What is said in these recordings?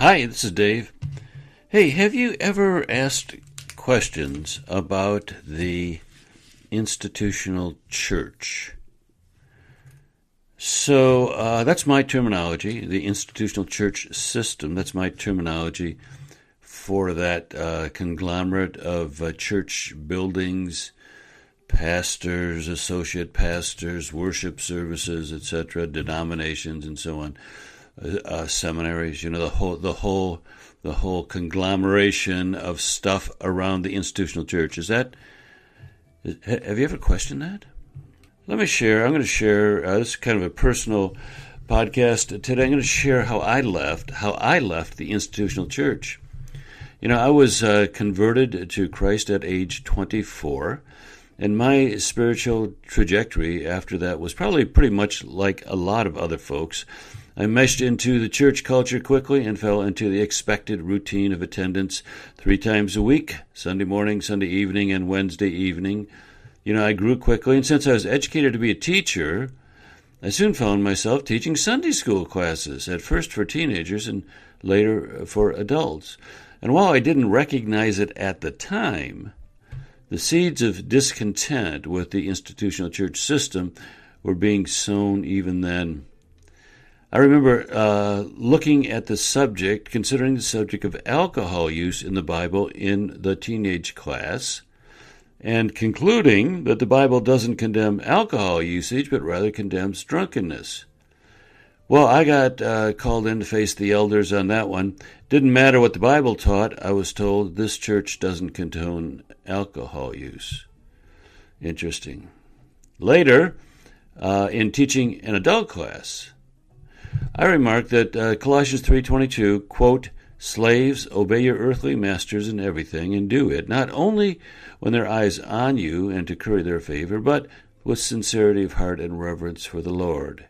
Hi, this is Dave. Hey, have you ever asked questions about the institutional church? So that's my terminology, the institutional church system. That's my terminology for that conglomerate of church buildings, pastors, associate pastors, worship services, etc., denominations, and so on. Seminaries, the whole conglomeration of stuff around the institutional church. Have you ever questioned that? I'm going to share, this is kind of a personal podcast today. I'm going to share how I left the institutional church. I was converted to Christ at age 24, and my spiritual trajectory after that was probably pretty much like a lot of other folks. I meshed into the church culture quickly and fell into the expected routine of attendance 3 times a week, Sunday morning, Sunday evening, and Wednesday evening. I grew quickly, and since I was educated to be a teacher, I soon found myself teaching Sunday school classes, at first for teenagers and later for adults. And while I didn't recognize it at the time, the seeds of discontent with the institutional church system were being sown even then. I remember looking at considering the subject of alcohol use in the Bible in the teenage class, and concluding that the Bible doesn't condemn alcohol usage, but rather condemns drunkenness. Well, I got called in to face the elders on that one. Didn't matter what the Bible taught. I was told this church doesn't condone alcohol use. Interesting. Later, in teaching an adult class, I remarked that Colossians 3:22, quote, "Slaves, obey your earthly masters in everything, and do it, not only when their eyes on you and to curry their favor, but with sincerity of heart and reverence for the Lord."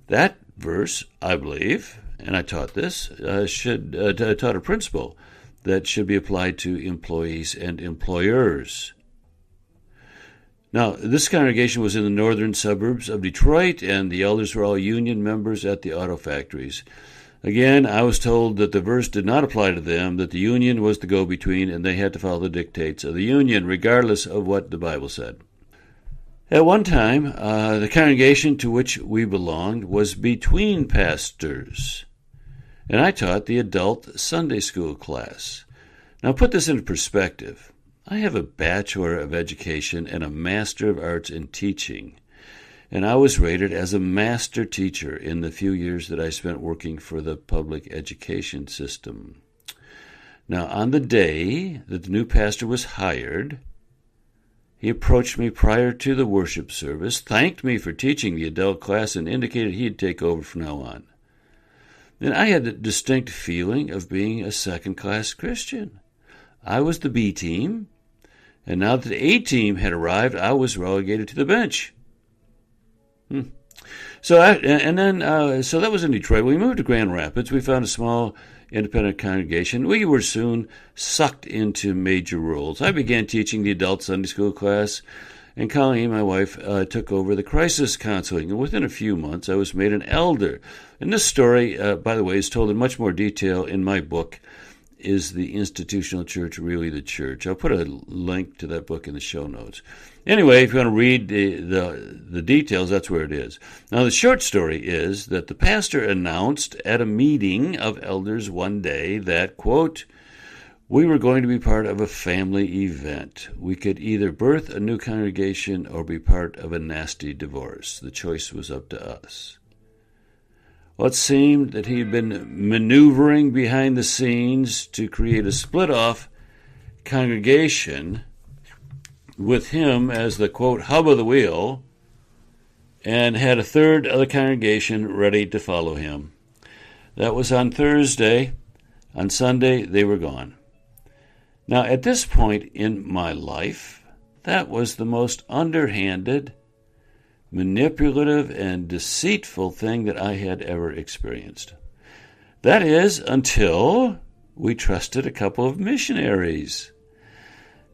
That verse, I believe, and I taught this, taught a principle that should be applied to employees and employers. Now, this congregation was in the northern suburbs of Detroit, and the elders were all union members at the auto factories. Again, I was told that the verse did not apply to them, that the union was the go-between, and they had to follow the dictates of the union, regardless of what the Bible said. At one time, the congregation to which we belonged was between pastors, and I taught the adult Sunday school class. Now, put this into perspective. I have a Bachelor of Education and a Master of Arts in Teaching, and I was rated as a master teacher in the few years that I spent working for the public education system. Now, on the day that the new pastor was hired, he approached me prior to the worship service, thanked me for teaching the adult class, and indicated he'd take over from now on. And I had a distinct feeling of being a second-class Christian. I was the B team, and now that the A team had arrived, I was relegated to the bench. So that was in Detroit. When we moved to Grand Rapids, we found a small independent congregation. We were soon sucked into major roles. I began teaching the adult Sunday school class, and Colleen, my wife, took over the crisis counseling. And within a few months, I was made an elder. And this story, by the way, is told in much more detail in my book, Is the Institutional Church Really the Church? I'll put a link to that book in the show notes. Anyway, if you want to read the details, that's where it is. Now, the short story is that the pastor announced at a meeting of elders one day that, quote, "We were going to be part of a family event. We could either birth a new congregation or be part of a nasty divorce. The choice was up to us." Well, it seemed that he had been maneuvering behind the scenes to create a split-off congregation with him as the, quote, "hub of the wheel," and had a third of the congregation ready to follow him. That was on Thursday. On Sunday, they were gone. Now, at this point in my life, that was the most underhanded, manipulative, and deceitful thing that I had ever experienced. That is, until we trusted a couple of missionaries.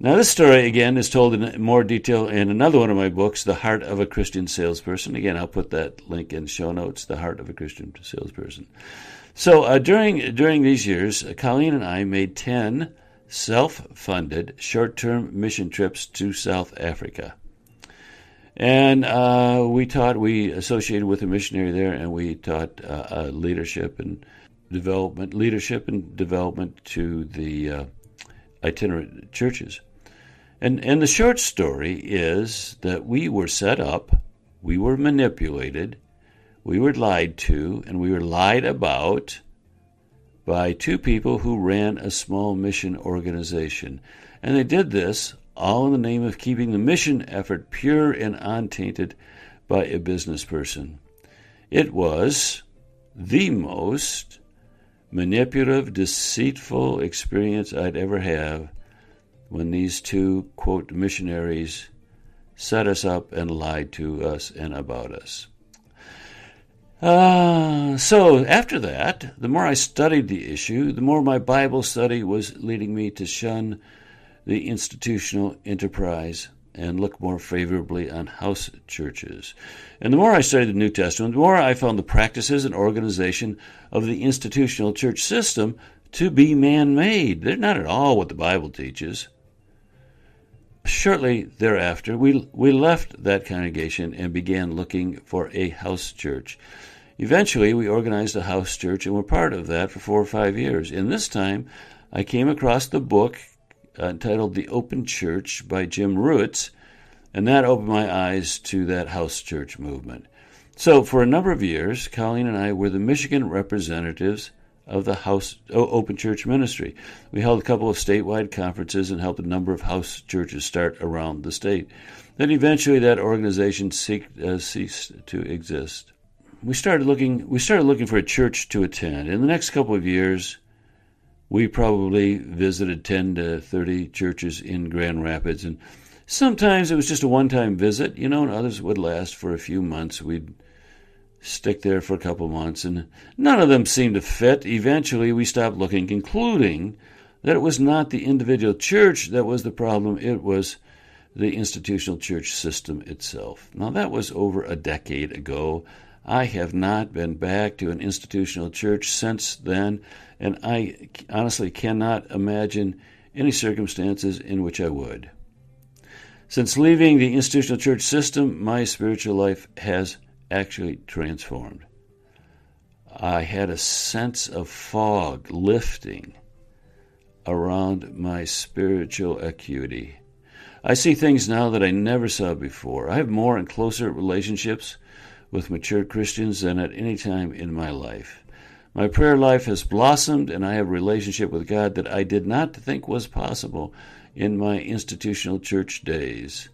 Now, this story, again, is told in more detail in another one of my books, The Heart of a Christian Salesperson. Again, I'll put that link in show notes, The Heart of a Christian Salesperson. So during these years, Colleen and I made 10 self-funded short-term mission trips to South Africa. And we associated with a missionary there, and we taught leadership and development to the itinerant churches. And the short story is that we were set up, we were manipulated, we were lied to, and we were lied about by two people who ran a small mission organization. And they did this all in the name of keeping the mission effort pure and untainted by a business person. It was the most manipulative, deceitful experience I'd ever have when these two, quote, missionaries set us up and lied to us and about us. So after that, the more I studied the issue, the more my Bible study was leading me to shun the institutional enterprise and look more favorably on house churches. And the more I studied the New Testament, the more I found the practices and organization of the institutional church system to be man-made. They're not at all what the Bible teaches. Shortly thereafter, we left that congregation and began looking for a house church. Eventually, we organized a house church and were part of that for 4 or 5 years. In this time, I came across the book entitled The Open Church by Jim Roots, and that opened my eyes to that house church movement. So for a number of years, Colleen and I were the Michigan representatives of the Open Church Ministry. We held a couple of statewide conferences and helped a number of house churches start around the state. Then eventually that organization ceased to exist. We started looking for a church to attend. In the next couple of years, we probably visited 10 to 30 churches in Grand Rapids, and sometimes it was just a one-time visit, and others would last for a few months. We'd stick there for a couple months, and none of them seemed to fit. Eventually, we stopped looking, concluding that it was not the individual church that was the problem, it was the institutional church system itself. Now, that was over a decade ago. I have not been back to an institutional church since then, and I honestly cannot imagine any circumstances in which I would. Since leaving the institutional church system, my spiritual life has actually transformed. I had a sense of fog lifting around my spiritual acuity. I see things now that I never saw before. I have more and closer relationships with mature Christians than at any time in my life. My prayer life has blossomed, and I have a relationship with God that I did not think was possible in my institutional church days.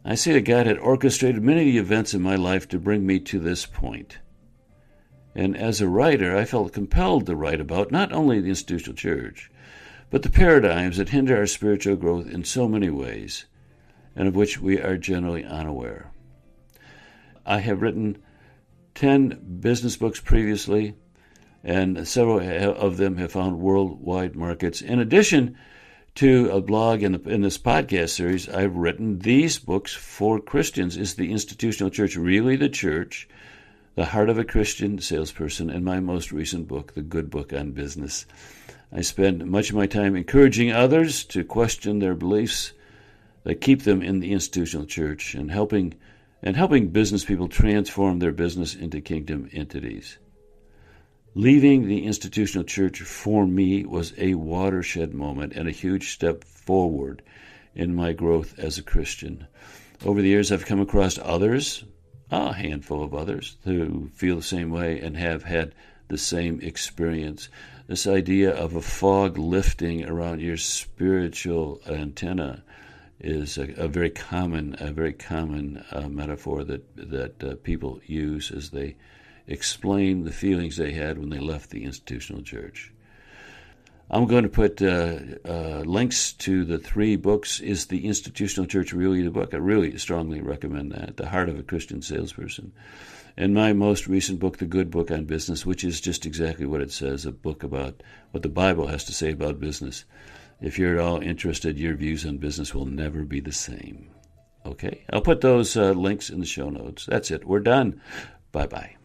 I see that God had orchestrated many of the events in my life to bring me to this point. And as a writer, I felt compelled to write about not only the institutional church, but the paradigms that hinder our spiritual growth in so many ways, and of which we are generally unaware. I have written 10 business books previously, and several of them have found worldwide markets. In addition to a blog in this podcast series, I've written these books for Christians. Is the institutional church really the church? The Heart of a Christian Salesperson, and my most recent book, The Good Book on Business. I spend much of my time encouraging others to question their beliefs that keep them in the institutional church and helping business people transform their business into kingdom entities. Leaving the institutional church for me was a watershed moment and a huge step forward in my growth as a Christian. Over the years, I've come across others, a handful of others, who feel the same way and have had the same experience. This idea of a fog lifting around your spiritual antenna is a very common metaphor that people use as they explain the feelings they had when they left the institutional church. I'm going to put links to the 3 books. Is the Institutional Church Really the Book? I really strongly recommend that. The Heart of a Christian Salesperson. And my most recent book, The Good Book on Business, which is just exactly what it says, a book about what the Bible has to say about business. If you're at all interested, your views on business will never be the same. Okay? I'll put those links in the show notes. That's it. We're done. Bye-bye.